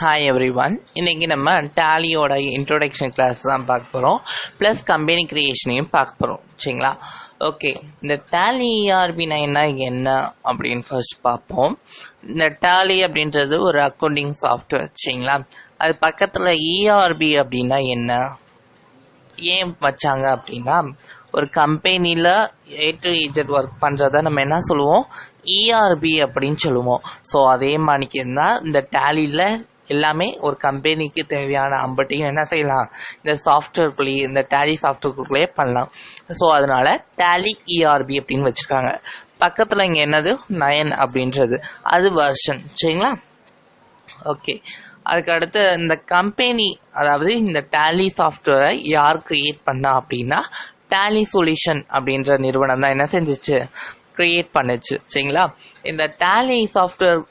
Hi everyone. இன்னைக்கு நம்ம டாலியோட introduction class தான் பார்க்க போறோம். ப்ளஸ் கம்பெனி கிரியேஷனையும் பார்க்க போறோம். சரிங்களா? ஓகே. இந்த டாலி ERPனா என்ன அப்படின்னு ஃபர்ஸ்ட் பார்ப்போம். இந்த டாலி அப்படின்றது ஒரு அக்கவுண்டிங் சாஃப்ட்வேர். சரிங்களா? அது பக்கத்துல ERP அப்படின்னா என்ன, ஏன் வச்சாங்க அப்படின்னா, ஒரு கம்பெனியில் A to Z ஒர்க் பண்ணுறத நம்ம என்ன சொல்லுவோம், ERP அப்படின்னு சொல்லுவோம். ஸோ அதே மாதிரிக்கு தான் இந்த டேலியில் எல்லாமே ஒரு கம்பெனிக்கு தேவையான அம்பட்டையும் என்ன செய்யலாம், இந்த சாஃப்ட்வேர்க்குள்ளேயே, இந்த டேலி சாஃப்ட்வேர்க்குள்ளேயே பண்ணலாம். ஸோ அதனால டேலி ERP அப்படின்னு வச்சுருக்காங்க. பக்கத்தில் இங்கே என்னது 9 அப்படின்றது அது வெர்ஷன். சரிங்களா? ஓகே. அதுக்கு அடுத்து இந்த கம்பெனி, அதாவது இந்த டேலி சாஃப்ட்வேரை யார் கிரியேட் பண்ணா அப்படின்னா, டேலி சொல்யூஷன் அப்படின்ற நிறுவனம் தான் என்ன செஞ்சிச்சு, கிரியேட் பண்ணுச்சு. சரிங்களா? இந்த டேலி சாஃப்ட்வேர்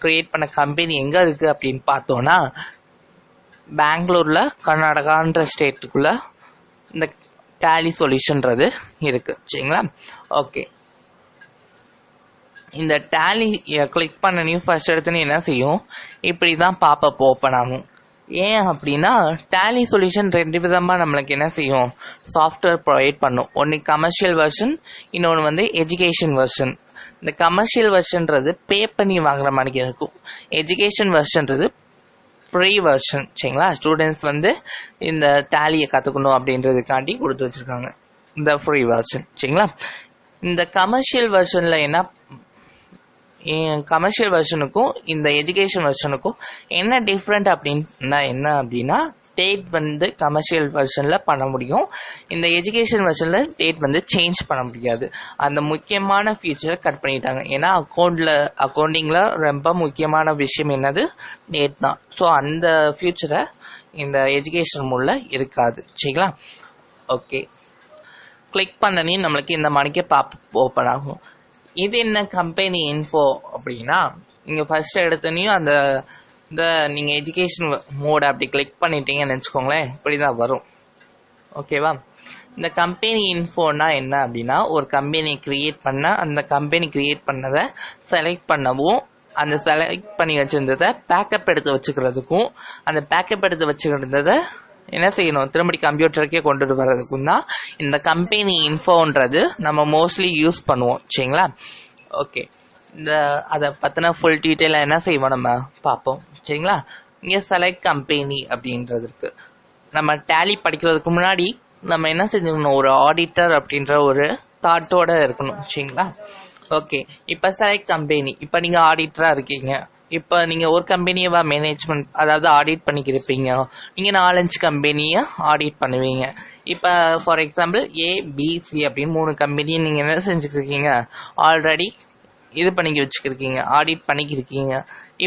கிரியேட் பண்ண கம்பெனி எங்க இருக்கு அப்படின்னு பார்த்தோம்னா, பெங்களூர்ல, கர்நாடகான்ற ஸ்டேட்டுக்குள்ள இந்த டேலி சொல்யூஷன்றது இருக்கு. சரிங்களா? ஓகே. இந்த டேலி கிளிக் பண்ண நியூ ஃபர்ஸ்ட் எடுத்துன்னு என்ன செய்யும், இப்படி தான் பாப்பப் ஓப்பன் ஆகும். ஏன் அப்படின்னா, டேலி சொல்யூஷன் ரெண்டு விதமாக நம்மளுக்கு என்ன செய்யும், சாஃப்ட்வேர் ப்ரொவைட் பண்ணும். ஒன்று கமர்ஷியல் வெர்ஷன், இன்னொன்று வந்து எஜுகேஷன் வெர்ஷன். இந்த கமர்ஷியல் வெர்ஷன்றது பே பண்ணி வாங்குற மாதிரி இருக்கும். எஜுகேஷன் வெர்ஷன்றது ஃப்ரீ வெர்ஷன். சரிங்களா? ஸ்டூடெண்ட்ஸ் வந்து இந்த டேலியை கற்றுக்கணும் அப்படின்றதுக்காண்டி கொடுத்து வச்சுருக்காங்க இந்த ஃப்ரீ வெர்ஷன். சரிங்களா? இந்த கமர்ஷியல் வெர்ஷனில் கமர்ஷியல் வெர்ஷனுக்கும் இந்த எஜுகேஷன் வெர்ஷனுக்கும் என்ன டிஃப்ரெண்ட் அப்படின்னா டேட் வந்து கமர்ஷியல் வெர்ஷனில் பண்ண முடியும், இந்த எஜுகேஷன் வெர்ஷனில் டேட் வந்து சேஞ்ச் பண்ண முடியாது. அந்த முக்கியமான ஃபீச்சரை கட் பண்ணிட்டாங்க. ஏன்னா அக்கௌண்டிங்கில் ரொம்ப முக்கியமான விஷயம் என்னது, டேட் தான். ஸோ அந்த ஃபியூச்சரை இந்த எஜுகேஷன் மூலம் இருக்காது. சரிங்களா? ஓகே. கிளிக் பண்ணனே நம்மளுக்கு இந்த மணிக்கு ஓப்பன் ஆகும். இது என்ன கம்பெனி இன்ஃபோ அப்படின்னா, நீங்கள் ஃபர்ஸ்ட் எடுத்தனையும் இந்த நீங்கள் எஜுகேஷன் மோட் அப்படி கிளிக் பண்ணிட்டீங்கன்னு வச்சுக்கோங்களேன், இப்படி தான் வரும். ஓகேவா? இந்த கம்பெனி இன்ஃபோனா என்ன அப்படின்னா, ஒரு கம்பெனி கிரியேட் பண்ண, அந்த கம்பெனி கிரியேட் பண்ணதை செலக்ட் பண்ணவும், அந்த செலக்ட் பண்ணி வச்சுருந்ததை பேக்கப் எடுத்து வச்சுக்கிறதுக்கும், அந்த பேக்கப் எடுத்து வச்சுருந்ததை என்ன செய்யணும், திரும்பி கம்ப்யூட்டருக்கே கொண்டுட்டு வர்றதுக்கும் தான் இந்த கம்பெனி இன்ஃபோன்றது நம்ம மோஸ்ட்லி யூஸ் பண்ணுவோம். சரிங்களா? ஓகே. அதை பற்றின ஃபுல் டீட்டெயிலாக என்ன செய்வோம் நம்ம பார்ப்போம். சரிங்களா? இங்கே செலக்ட் கம்பெனி அப்படின்றது இருக்கு. நம்ம டேலி படிக்கிறதுக்கு முன்னாடி நம்ம என்ன செஞ்சுக்கணும், ஒரு ஆடிட்டர் அப்படின்ற ஒரு தாட்டோட இருக்கணும். சரிங்களா? ஓகே. இப்போ செலக்ட் கம்பெனி, இப்போ நீங்கள் ஆடிட்டராக இருக்கீங்க. இப்போ நீங்கள் ஒரு கம்பெனியவா மேனேஜ்மெண்ட், அதாவது ஆடிட் பண்ணிக்கிருப்பீங்க. நீங்கள் 4-5 கம்பெனியை ஆடிட் பண்ணுவீங்க. இப்போ ஃபார் எக்ஸாம்பிள் ABC அப்படின்னு 3 கம்பெனியை நீங்கள் என்ன செஞ்சுக்கிருக்கீங்க, ஆல்ரெடி இது பண்ணி வச்சுக்கிருக்கீங்க, ஆடிட் பண்ணிக்கிருக்கீங்க.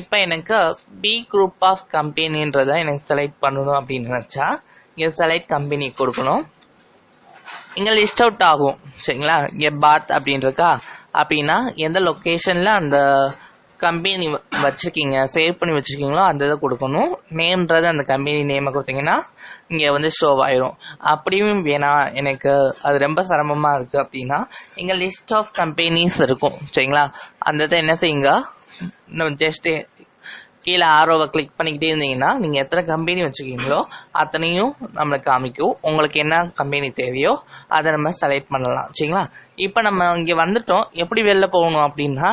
இப்போ எனக்கு B குரூப் ஆஃப் கம்பெனின்றதை எனக்கு செலக்ட் பண்ணணும் அப்படின்னு நினச்சா, இங்கே செலக்ட் கம்பெனி கொடுக்கணும். இங்கே லிஸ்ட் அவுட் ஆகும். சரிங்களா? இங்கே பாத் அப்படின்றக்கா, அப்படின்னா எந்த லொக்கேஷனில் அந்த கம்பெனி வச்சுருக்கீங்க, சேவ் பண்ணி வச்சுருக்கீங்களோ அந்த இதை கொடுக்கணும். நேம்ன்றது அந்த கம்பெனி நேமை கொடுத்தீங்கன்னா இங்கே வந்து ஷோ ஆயிரும். அப்படியும் வேணாம், எனக்கு அது ரொம்ப சிரமமாக இருக்குது அப்படின்னா, இங்கே லிஸ்ட் ஆஃப் கம்பெனிஸ் இருக்கும். சரிங்களா? அந்த இதை என்ன செய்யுங்க, ஜஸ்ட் கீழே ஆரோவை கிளிக் பண்ணிக்கிட்டே இருந்தீங்கன்னா, நீங்கள் எத்தனை கம்பெனி வச்சுருக்கீங்களோ அத்தனையும் நம்மளுக்கு காமிக்கும். உங்களுக்கு என்ன கம்பெனி தேவையோ அதை நம்ம செலக்ட் பண்ணலாம். சரிங்களா? இப்போ நம்ம இங்கே வந்துட்டோம். எப்படி வெளில போகணும் அப்படின்னா,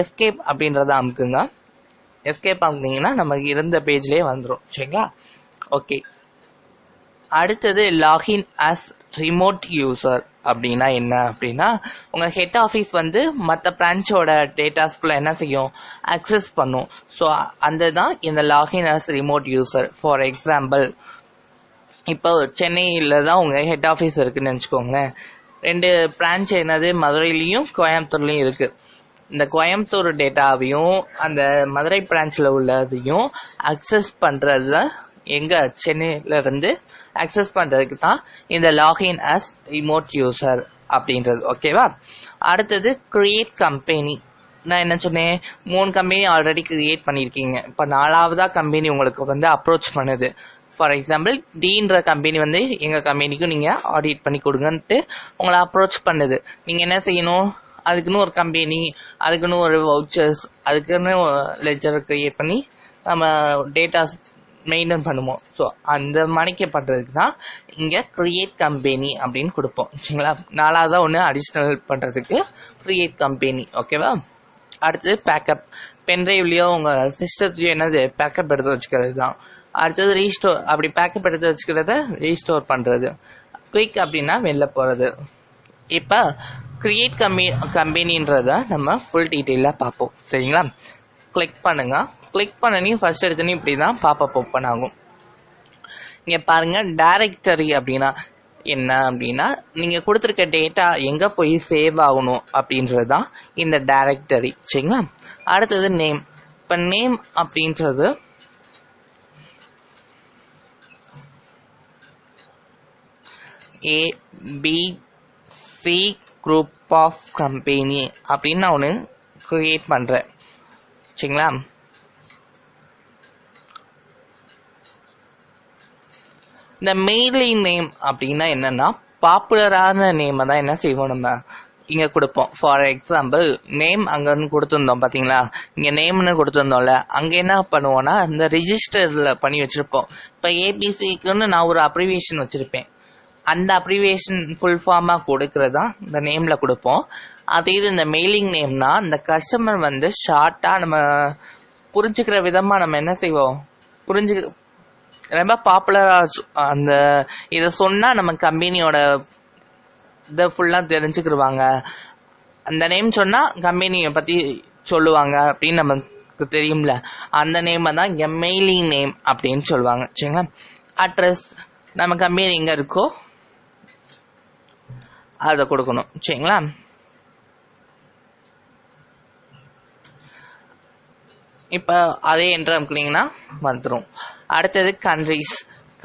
எஸ்கேப் அப்படின்றத அமுக்குங்க. எஸ்கேப் அமுக்குனீங்கன்னா நமக்கு இருந்த பேஜ்லேயே வந்துடும். சரிங்களா? ஓகே. அடுத்தது லாகின் அஸ் ரிமோட் யூசர் அப்படின்னா என்ன அப்படின்னா, உங்கள் ஹெட் ஆஃபீஸ் வந்து மற்ற பிரான்ச்சோட டேட்டாஸ்குள்ள என்ன செய்யும், அக்சஸ் பண்ணும். ஸோ அந்த தான் இந்த login as remote user. For example, இப்போ சென்னையில் தான் உங்கள் ஹெட் ஆஃபீஸ் இருக்குன்னு நினச்சிக்கோங்களேன். 2 பிரான்ச் என்னது, மதுரையிலையும் கோயம்புத்தூர்லையும் இருக்குது. இந்த கோயம்புத்தூர் டேட்டாவையும் அந்த மதுரை பிரான்ச்சில் உள்ளதையும் அக்சஸ் பண்ணுறது தான் எங்கே, சென்னையிலேருந்து அக்சஸ் பண்ணுறதுக்கு தான் இந்த லாகின் அஸ் ரிமோட் யூசர் அப்படின்றது. ஓகேவா? அடுத்தது கிரியேட் கம்பெனி. நான் என்ன சொன்னேன், 3 கம்பெனி ஆல்ரெடி கிரியேட் பண்ணியிருக்கீங்க. இப்போ 4ஆவதா கம்பெனி உங்களுக்கு வந்து அப்ரோச் பண்ணுது. ஃபார் எக்ஸாம்பிள், டீன்ற கம்பெனி வந்து எங்கள் கம்பெனிக்கும் நீங்கள் ஆடிட் பண்ணி கொடுங்கன்ட்டு உங்களை அப்ரோச் பண்ணுது. நீங்கள் என்ன செய்யணும், அதுக்குன்னு ஒரு கம்பெனி, அதுக்குன்னு ஒரு வவுச்சர்ஸ், அதுக்குன்னு லெஜர் கிரியேட் பண்ணி நம்ம டேட்டாஸ் மெயின்டைன் பண்ணுவோம். ஸோ அந்த மணிக்க பண்ணுறதுக்கு தான் இங்கே க்ரியேட் கம்பெனி அப்படின்னு கொடுப்போம். சரிங்களா, 4ஆவதாக ஒன்று அடிஷ்னல் பண்ணுறதுக்கு க்ரியேட் கம்பெனி. ஓகேவா. அடுத்தது பேக்கப். பென்ட்ரைவ்லேயோ உங்கள் சிஸ்டத்துலையோ என்னது பேக்கப் எடுத்து வச்சுக்கிறது தான். அடுத்தது ரீஸ்டோர். அப்படி பேக்கப் எடுத்து வச்சுக்கிறத ரீஸ்டோர் பண்ணுறது. குயிக் அப்படின்னா வெளில போகிறது. இப்போ க்ரியேட் கம்பெனின்றத நம்ம ஃபுல் டீட்டெயிலாக பார்ப்போம். சரிங்களா, கிளிக் பண்ணுங்க. கிளிக் பண்ணனையும் ஃபர்ஸ்ட் எடுத்தோன்னே இப்படி தான் பாப்பப் ஓப்பன் ஆகும். இங்கே பாருங்கள், டைரக்டரி அப்படின்னா என்ன அப்படின்னா நீங்கள் கொடுத்துருக்க டேட்டா எங்கே போய் சேவ் ஆகணும் அப்படின்றது தான் இந்த டைரக்டரி. சரிங்களா. அடுத்தது நேம். இப்போ நேம் அப்படின்றது ABC குரூப் ஆஃப் கம்பெனி அப்படின்னு நான் ஒன்று க்ரியேட் பண்ணுறேன். சரிங்களா. இந்த மெயிலிங் நேம் அப்படின்னா என்னன்னா பாப்புலரான நேமை தான் என்ன செய்வோம் நம்ம இங்கே கொடுப்போம். ஃபார் எக்ஸாம்பிள் நேம் அங்கன்னு கொடுத்துருந்தோம் பார்த்தீங்களா, இங்கே நேம்னு கொடுத்துருந்தோம்ல, அங்கே என்ன பண்ணுவோம்னா இந்த ரிஜிஸ்டரில் பண்ணி வச்சுருப்போம். இப்போ ஏபிசிக்குன்னு நான் ஒரு அப்ரிவியேஷன் வச்சுருப்பேன். அந்த அப்ரிவியேஷன் ஃபுல் ஃபார்மாக கொடுக்கறது தான் இந்த நேமில் கொடுப்போம். அதே இது இந்த மெயிலிங் நேம்னா இந்த கஸ்டமர் வந்து ஷார்ட்டாக நம்ம புரிஞ்சுக்கிற விதமாக நம்ம என்ன செய்வோம், ரொம்ப பாப்புலராக அந்த இதை சொன்னால் நம்ம கம்பெனியோட இதை ஃபுல்லாக தெரிஞ்சுக்கிடுவாங்க. அந்த நேம் சொன்னால் கம்பெனியை பற்றி சொல்லுவாங்க அப்படின்னு நமக்கு தெரியும்ல, அந்த நேமை தான் இங்கே மெயிலிங் நேம் அப்படின்னு சொல்லுவாங்க. சரிங்களா. அட்ரஸ், நம்ம கம்பெனி எங்கே இருக்கோ அதை கொடுக்கணும். சரிங்களா. இப்போ அதே என்ட்ரு அமுக்குனீங்கன்னா வந்துடும். அடுத்தது கண்ட்ரிஸ்.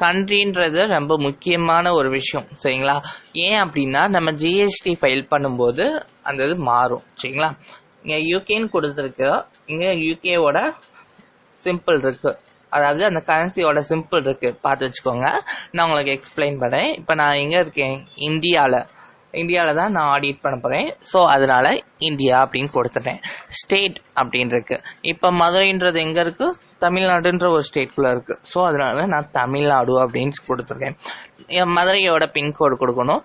கண்ட்ரின்றது ரொம்ப முக்கியமான ஒரு விஷயம். சரிங்களா. ஏன் அப்படின்னா நம்ம ஜிஎஸ்டி ஃபைல் பண்ணும்போது அந்த இது மாறும். சரிங்களா. இங்கே யூகேன்னு கொடுத்துருக்கு. இங்கே யூகேவோட சிம்பிள் இருக்கு, அதாவது அந்த கரன்சியோட சிம்பிள் இருக்கு, பார்த்து வச்சுக்கோங்க. நான் உங்களுக்கு எக்ஸ்பிளைன் பண்ணேன். இப்போ நான் எங்கே இருக்கேன், இந்தியாவில் தான் நான் ஆடிட் பண்ண போகிறேன். ஸோ அதனால இந்தியா அப்படின்னு கொடுத்துட்டேன். ஸ்டேட் அப்படின்னு இருக்கு. இப்போ மதுரைன்றது எங்கே இருக்கு, தமிழ்நாடுன்ற ஒரு ஸ்டேட்குள்ளே இருக்குது. ஸோ அதனால நான் தமிழ்நாடு அப்படின்னு கொடுத்துருக்கேன். மதுரையோட பின்கோடு கொடுக்கணும்.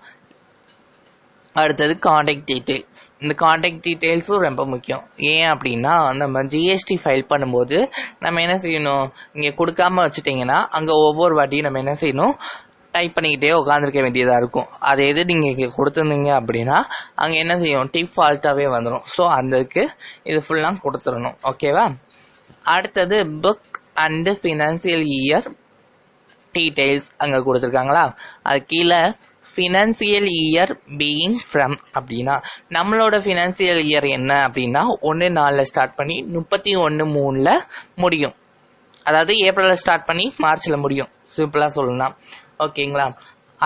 அடுத்தது காண்டாக்ட் டீட்டெயில்ஸ். இந்த காண்டாக்ட் டீட்டெயில்ஸும் ரொம்ப முக்கியம். ஏன் அப்படின்னா நம்ம ஜிஎஸ்டி ஃபைல் பண்ணும்போது நம்ம என்ன செய்யணும், இங்கே கொடுக்காம வச்சுட்டிங்கன்னா அங்கே ஒவ்வொரு வாட்டியும் நம்ம என்ன செய்யணும், டைப் பண்ணிக்கிட்டே உட்காந்துருக்க வேண்டியதாக இருக்கும். அதே இது நீங்கள் இங்கே கொடுத்துருந்தீங்க அப்படின்னா அங்கே என்ன செய்யும், டிஃபால்ட்டாகவே வந்துடும். ஸோ அதுக்கு இது ஃபுல்லாக கொடுத்துடணும். ஓகேவா. அடுத்தது book and financial year details அங்கே கொடுத்துருக்காங்களா, அது கீழே ஃபினான்சியல் இயர் பீயிங் ஃப்ரம் அப்படின்னா நம்மளோட ஃபினான்சியல் இயர் என்ன அப்படின்னா 1/4 ஸ்டார்ட் பண்ணி 31/3 முடியும். அதாவது ஏப்ரலில் ஸ்டார்ட் பண்ணி மார்ச்சில் முடியும், சிம்பிளாக சொல்லலாம். ஓகேங்களா.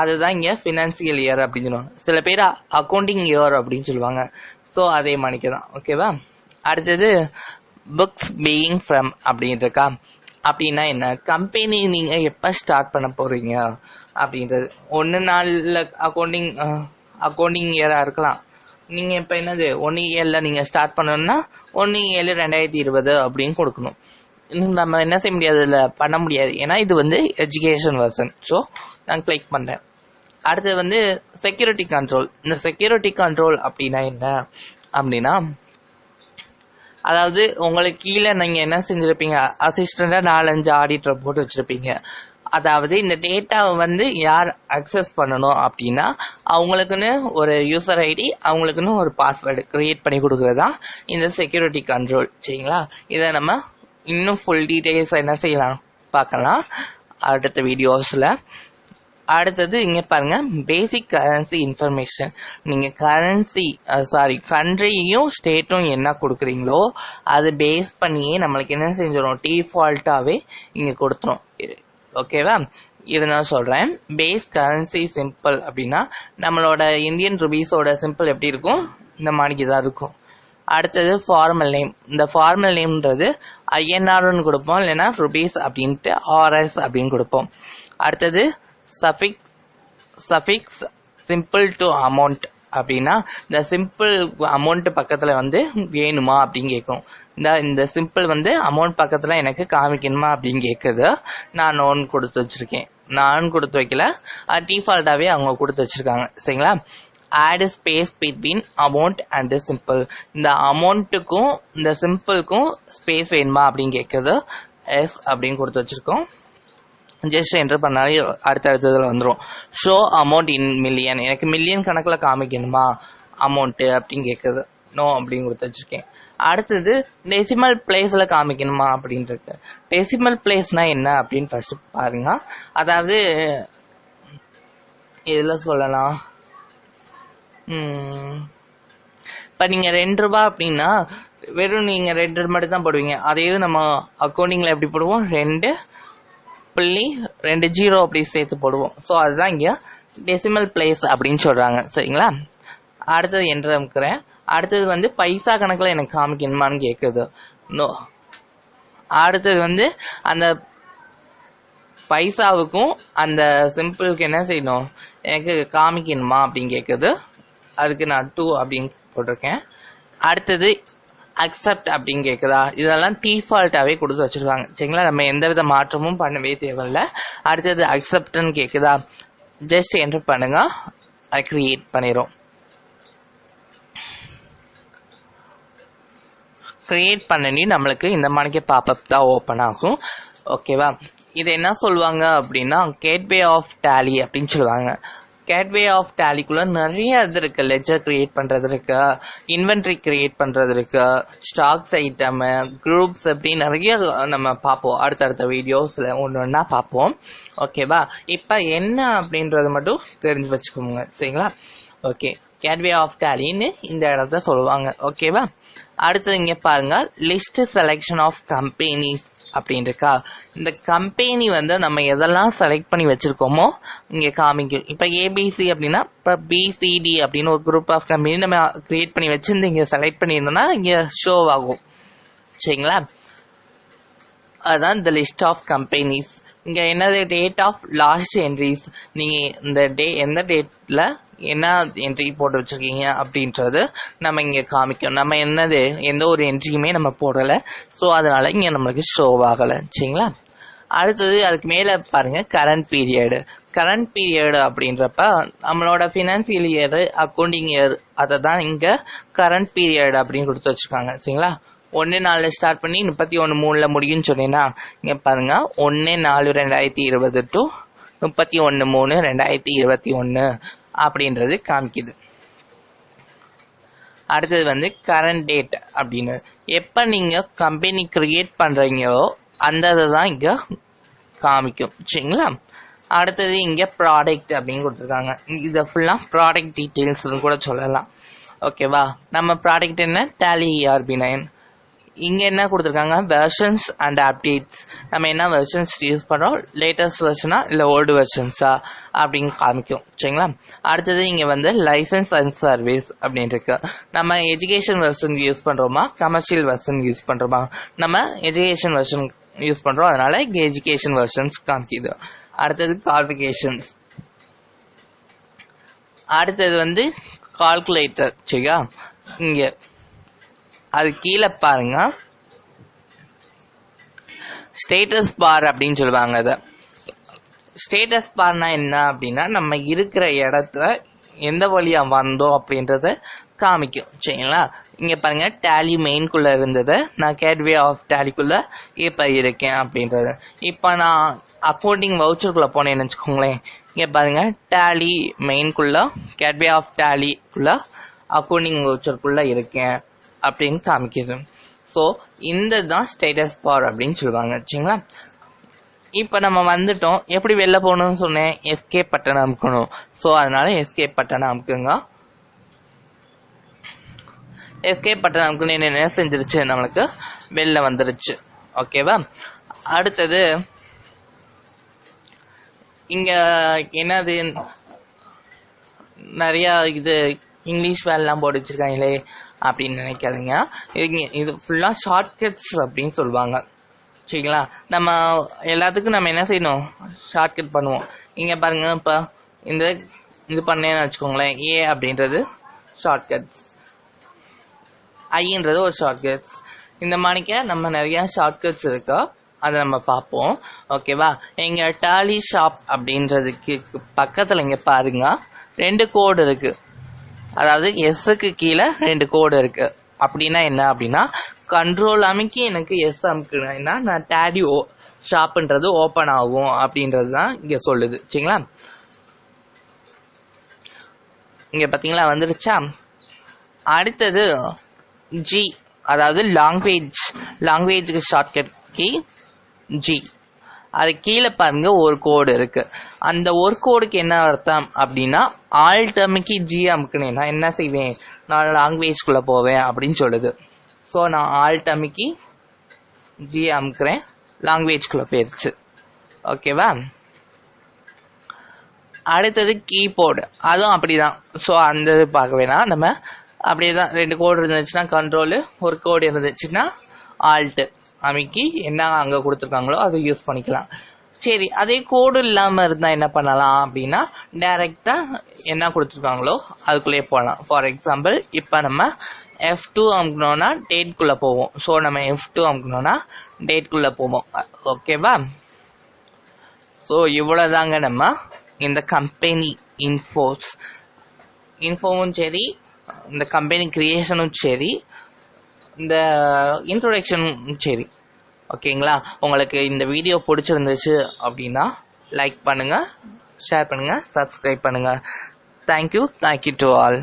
அதுதான் இங்கே ஃபினான்சியல் இயர் அப்படின்னு சொல்லுவாங்க. சில பேர் அக்கௌண்டிங் இயர் அப்படின்னு சொல்லுவாங்க. ஸோ அதே மணிக்கு தான். ஓகேவா. அடுத்தது புக்ஸ் பீயிங் ஃப்ரம் அப்படின்னு இருக்கா, அப்படின்னா என்ன, கம்பெனி நீங்கள் எப்போ ஸ்டார்ட் பண்ண போகிறீங்க அப்படின்றது. 1/4 அக்கௌண்டிங் இயராக இருக்கலாம். நீங்கள் இப்போ என்னது 1/7 நீங்கள் ஸ்டார்ட் பண்ணணும்னா 1/7/2020 அப்படின்னு கொடுக்கணும். நம்ம என்ன செய்ய முடியாது, இதில் பண்ண முடியாது. ஏன்னா இது வந்து எஜுகேஷன் வெர்ஷன். ஸோ நான் கிளிக் பண்ணுறேன். அடுத்தது செக்யூரிட்டி கண்ட்ரோல். இந்த செக்யூரிட்டி கண்ட்ரோல் அப்படின்னா என்ன அப்படின்னா, அதாவது உங்களுக்கு கீழே நீங்கள் என்ன செஞ்சுருப்பீங்க, அசிஸ்டண்டாக 4-5 ஆடிட்டர் போட்டு வச்சுருப்பீங்க. அதாவது இந்த டேட்டாவை யார் அக்சஸ் பண்ணணும் அப்படின்னா அவங்களுக்குன்னு ஒரு யூசர் ஐடி, அவங்களுக்குன்னு ஒரு பாஸ்வேர்டு க்ரியேட் பண்ணி கொடுக்குறது தான் இந்த செக்யூரிட்டி கண்ட்ரோல். சரிங்களா. இதை நம்ம இன்னும் ஃபுல் டீட்டெயில்ஸ் என்ன செய்யலாம் பார்க்கலாம் அடுத்த வீடியோஸில். அடுத்தது இங்கே பாருங்கள், பேசிக் கரன்சி இன்ஃபர்மேஷன். நீங்கள் கண்ட்ரியும் ஸ்டேட்டும் என்ன கொடுக்குறீங்களோ அது பேஸ் பண்ணியே நம்மளுக்கு என்ன செஞ்சிடும், டிஃபால்ட்டாகவே இங்கே கொடுத்துரும். ஓகேவா. இது நான் சொல்கிறேன். பேஸ் கரன்சி சிம்பிள் அப்படின்னா நம்மளோட இந்தியன் ருபீஸோட சிம்பிள் எப்படி இருக்கும், இந்த மாதிரிக்கு தான் இருக்கும். அடுத்தது ஃபார்மல் நேம். இந்த ஃபார்மல் நேம்ன்றது ஐஎன்ஆர்னு கொடுப்போம், இல்லைன்னா ருபீஸ் அப்படின்ட்டு ஆர்எஸ் அப்படின்னு கொடுப்போம். அடுத்தது சஃபிக்ஸ் சிம்பிள் டு அமௌண்ட் அப்படின்னா இந்த சிம்பிள் அமௌண்ட் பக்கத்தில் வேணுமா அப்படின்னு கேட்கும். இந்த சிம்பிள் வந்து அமௌண்ட் பக்கத்தில் எனக்கு காமிக்கணுமா அப்படின்னு கேட்குது. நான் நோன் கொடுத்து வச்சுருக்கேன். நான் கொடுத்து வைக்கல, அது டிஃபால்ட்டாகவே அவங்க கொடுத்து வச்சுருக்காங்க. சரிங்களா? Add space between amount and simple. இந்த அமௌண்ட்டுக்கும் இந்த சிம்பிளுக்கும் ஸ்பேஸ் வேணுமா அப்படின்னு கேட்குது. எஸ் அப்படின்னு கொடுத்து வச்சுருக்கோம். ஜஸ்ட் என்டர் பண்ணாலே அடுத்தடுத்ததில் வந்துடும். Show amount in million. எனக்கு மில்லியன் கணக்கில் காமிக்கணுமா அமௌண்ட்டு அப்படின்னு கேட்குது. நோ அப்படின்னு கொடுத்து வச்சுருக்கேன். அடுத்தது டெசிமல் பிளேஸில் காமிக்கணுமா அப்படின்ட்டு. டெசிமல் பிளேஸ்னால் என்ன அப்படின்னு ஃபர்ஸ்ட் பாருங்க. அதாவது இதில் சொல்லலாம், இப்போ நீங்கள் 2 ரூபா அப்படின்னா வெறும் நீங்கள் 2 மட்டும் தான் போடுவீங்க. அதே இது நம்ம அக்கௌண்டிங்கில் எப்படி போடுவோம், 2.20 அப்படி சேர்த்து போடுவோம். ஸோ அதுதான் இங்கே டெசிமல் பிளேஸ் அப்படின்னு சொல்கிறாங்க. சரிங்களா? அடுத்தது என்று இருக்கிறேன். அடுத்தது வந்து பைசா கணக்கில் எனக்கு காமிக்கணுமான்னு கேட்குது. நோ. அடுத்தது வந்து அந்த பைசாவுக்கும் அந்த சிம்பிளுக்கு என்ன செய்யணும், எனக்கு காமிக்கணுமா அப்படின்னு கேட்குது. அதுக்கு நான் 2 அப்படின்னு போட்டிருக்கேன். அடுத்தது அக்செப்ட் அப்படின்னு கேட்குதா. இதெல்லாம் டிஃபால்ட்டாகவே கொடுத்து வச்சுருவாங்க. சரிங்களா? நம்ம எந்த வித மாற்றமும் பண்ணவே தேவையில்ல. அடுத்தது அக்செப்ட்னு கேட்குதா, ஜஸ்ட் என்டர் பண்ணுங்க, அதை கிரியேட் பண்ணிடும். கிரியேட் பண்ணி நம்மளுக்கு இந்த மாதிரி பாப்அப் தான் ஓப்பன் ஆகும். ஓகேவா? இது என்ன சொல்லுவாங்க அப்படின்னா கேட்வே ஆஃப் டேலி அப்படின்னு சொல்லுவாங்க. கேட்வே ஆஃப் டேலிக்குள்ள நிறைய இது இருக்கு. லெஜர் கிரியேட் பண்றது இருக்கு, இன்வென்ட்ரி கிரியேட் பண்றது இருக்கு, ஸ்டாக்ஸ் ஐட்டம், குரூப்ஸ், அப்படி நிறைய நம்ம பார்ப்போம். அடுத்தடுத்த வீடியோஸ்ல ஒன்று பார்ப்போம். ஓகேவா? இப்போ என்ன அப்படின்றது மட்டும் தெரிஞ்சு வச்சுக்கோங்க. சரிங்களா? ஓகே, கேட்வே ஆஃப் டேலின்னு இந்த இடத்த சொல்லுவாங்க. ஓகேவா? அடுத்தது இங்கே பாருங்க, லிஸ்ட் செலெக்ஷன் ஆஃப் கம்பெனிஸ் அப்படின்னு இருக்கா. இந்த கம்பெனி வந்து நம்ம எதெல்லாம் செலக்ட் பண்ணி வச்சிருக்கோமோ இங்கே காமிக்கும். இப்போ ஏபிசி அப்படின்னா இப்போ பிசிடி அப்படின்னு ஒரு குரூப் ஆஃப் கம்பெனி நம்ம கிரியேட் பண்ணி வச்சிருந்து இங்கே செலக்ட் பண்ணியிருந்தோம்னா இங்கே ஷோ ஆகும். சரிங்களா? அதுதான் இந்த லிஸ்ட் ஆஃப் கம்பெனிஸ். இங்கே என்னது, டேட் ஆஃப் லாஸ்ட் என்ட்ரிஸ். நீங்கள் இந்த எந்த டேட்டில் என்ன என்ட்ரி போட்டு வச்சுருக்கீங்க அப்படின்றது நம்ம இங்கே காமிக்கும். நம்ம எந்த ஒரு என்ட்ரியுமே நம்ம போடலை. ஸோ அதனால் இங்கே நம்மளுக்கு ஷோ ஆகலை. சரிங்களா? அடுத்தது அதுக்கு மேலே பாருங்கள், கரண்ட் பீரியடு. கரண்ட் பீரியடு அப்படின்றப்ப நம்மளோட ஃபினான்சியல் இயர், அக்கௌண்டிங் இயர், அதை தான் இங்கே கரண்ட் பீரியட் அப்படின்னு கொடுத்து வச்சுருக்காங்க. சரிங்களா? 1/4 ஸ்டார்ட் பண்ணி 31/3 முடியும்னு சொன்னீங்கன்னா இங்கே பாருங்க, 1/4/2020 டு 31/3/2021 அப்படின்றது காமிக்குது. அடுத்தது வந்து கரண்ட் டேட் அப்படின்னு, எப்போ நீங்கள் கம்பெனி கிரியேட் பண்ணுறீங்களோ அந்த இதை தான் இங்கே காமிக்கும். சரிங்களா? அடுத்தது இங்கே ப்ராடக்ட் அப்படின்னு கொடுத்துருக்காங்க. இதை ஃபுல்லாக ப்ராடக்ட் டீட்டெயில்ஸ்னு கூட சொல்லலாம். ஓகேவா? நம்ம ப்ராடக்ட் என்ன, டேலி ERP9. இங்கே என்ன கொடுத்துருக்காங்க, வெர்ஷன்ஸ் அண்ட் அப்டேட்ஸ். நம்ம என்ன வெர்ஷன்ஸ் யூஸ் பண்ணுறோம், லேட்டஸ்ட் வெர்ஷனா இல்லை ஓல்டு வெர்ஷன்ஸா அப்படின்னு காமிக்கும். சரிங்களா? அடுத்தது இங்கே வந்து லைசன்ஸ் அண்ட் சர்வீஸ் அப்படின்னு இருக்கு. நம்ம எஜுகேஷன் வெர்ஷன் யூஸ் பண்ணுறோமா, கமர்ஷியல் வெர்ஷன் யூஸ் பண்ணுறோமா. நம்ம எஜுகேஷன் வெர்ஷன் யூஸ் பண்ணுறோம், அதனால இங்கே எஜுகேஷன் வெர்ஷன்ஸ் காமிக்குது. அடுத்தது குவாலிஃபிகேஷன்ஸ். அடுத்தது வந்து கால்குலேட்டர். சரியா? இங்கே அது கீழே பாருங்க, ஸ்டேட்டஸ் பார் அப்படின்னு சொல்லுவாங்க. அதை ஸ்டேட்டஸ் பார்னா என்ன அப்படின்னா நம்ம இருக்கிற இடத்துல எந்த வழியா வந்தோம் அப்படின்றத காமிக்கும். சரிங்களா? இங்க பாருங்க, டேலி மெயின்குள்ள இருந்தது, நான் கேட்வே ஆஃப் டேலிக்குள்ள இப்ப இருக்கேன் அப்படின்றது. இப்ப நான் அக்கௌண்டிங் வவுச்சருக்குள்ள போனேன்னு வச்சுக்கோங்களேன். இங்க பாருங்க, டேலி மெயின்குள்ள கேட்வே ஆஃப் டேலிக்குள்ள அக்கௌண்டிங் வவுச்சருக்குள்ள இருக்கேன் அப்படின்னு காமிக்குது. ஸோ இந்த தான் ஸ்டேட்டஸ் பார் அப்படின்னு சொல்லுவாங்க. சரிங்களா? இப்போ நம்ம வந்துட்டோம். எப்படி வெளில போகணும்னு சொன்னேன், எஸ்கேப் பட்டனை அமுக்கணும். ஸோ அதனால எஸ்கேப் பட்டனை அமுக்குங்க. எஸ்கேப் பட்டன் அமுக்கணும், என்ன செஞ்சிருச்சு, நம்மளுக்கு வெளில வந்துருச்சு. ஓகேவா? அடுத்தது இங்க என்னது, நிறைய இது இங்கிலீஷ் வேலைலாம் போட்டு வச்சிருக்காங்களே அப்படின்னு நினைக்காதீங்க. இது ஃபுல்லாக ஷார்ட்கட்ஸ் அப்படின்னு சொல்லுவாங்க. சரிங்களா? நம்ம எல்லாத்துக்கும் நம்ம என்ன செய்யணும், ஷார்ட்கட் பண்ணுவோம். இங்கே பாருங்க, இப்போ இது பண்ணேன்னு வச்சுக்கோங்களேன், ஏ அப்படின்றது ஷார்ட்கட்ஸ், ஐன்றது ஒரு ஷார்ட்கட்ஸ், இந்த மாதிரிக்க நம்ம நிறைய ஷார்ட்கட்ஸ் இருக்கா, அதை நம்ம பார்ப்போம். ஓகேவா? இங்கே டாலி ஷாப் அப்படின்றதுக்கு பக்கத்தில் இங்கே பாருங்க 2 கோடு இருக்கு. அதாவது எஸ்ஸுக்கு கீழே 2 கோடு இருக்கு. அப்படின்னா என்ன அப்படின்னா, கண்ட்ரோல் அமைக்கி எனக்கு எஸ் அமுக்குனா நான் டேலி ஷாப்ன்றது ஓப்பன் ஆகும் அப்படின்றது தான் இங்கே சொல்லுது. சரிங்களா? இங்கே பார்த்தீங்களா வந்துருச்சா? அடுத்தது ஜி, அதாவது லாங்குவேஜுக்கு ஷார்ட்கட் கீ ஜி. அது கீழே பாருங்க ஒரு கோடு இருக்கு. அந்த ஒரு கோடுக்கு என்ன அர்த்தம் அப்படின்னா, ஆல்ட் அமுக்கி ஜி அமுக்குனேன்னா என்ன செய்வேன், நான் லாங்குவேஜ்குள்ளே போவேன் அப்படின்னு சொல்லுது. ஸோ நான் ஆல்ட் அமுக்கி ஜி அமுக்குறேன், லாங்குவேஜ்குள்ளே போயிடுச்சு. ஓகேவா? அடுத்தது கீபோர்டு, அதுவும் அப்படிதான். ஸோ அந்த இது பார்க்க வேணாம், நம்ம அப்படியே தான் 2 கோடு இருந்துச்சுன்னா கண்ட்ரோலு, ஒரு கோடு இருந்துச்சுன்னா ஆல்ட்டு அமைக்கி என்ன அங்கே கொடுத்துருக்காங்களோ அதை யூஸ் பண்ணிக்கலாம். சரி, அதே கோடு இல்லாமல் இருந்தால் என்ன பண்ணலாம் அப்படின்னா, டைரெக்டாக என்ன கொடுத்துருக்காங்களோ அதுக்குள்ளேயே போகலாம். ஃபார் எக்ஸாம்பிள் இப்போ நம்ம F2 அமுக்கணும்னா டேட்குள்ளே போவோம். ஸோ நம்ம F2 அமுக்கணும்னா டேட்குள்ளே போவோம். ஓகேவா? ஸோ இவ்வளோதாங்க நம்ம இந்த கம்பெனி இன்ஃபோவும் சரி, இந்த கம்பெனி கிரியேஷனும் சரி, இந்த இன்ட்ரோடக்ஷனும் சரி. ஓகேங்களா? உங்களுக்கு இந்த வீடியோ பிடிச்சிருந்துச்சு அப்படின்னா லைக் பண்ணுங்கள், ஷேர் பண்ணுங்கள், சப்ஸ்கிரைப் பண்ணுங்கள். Thank you to all.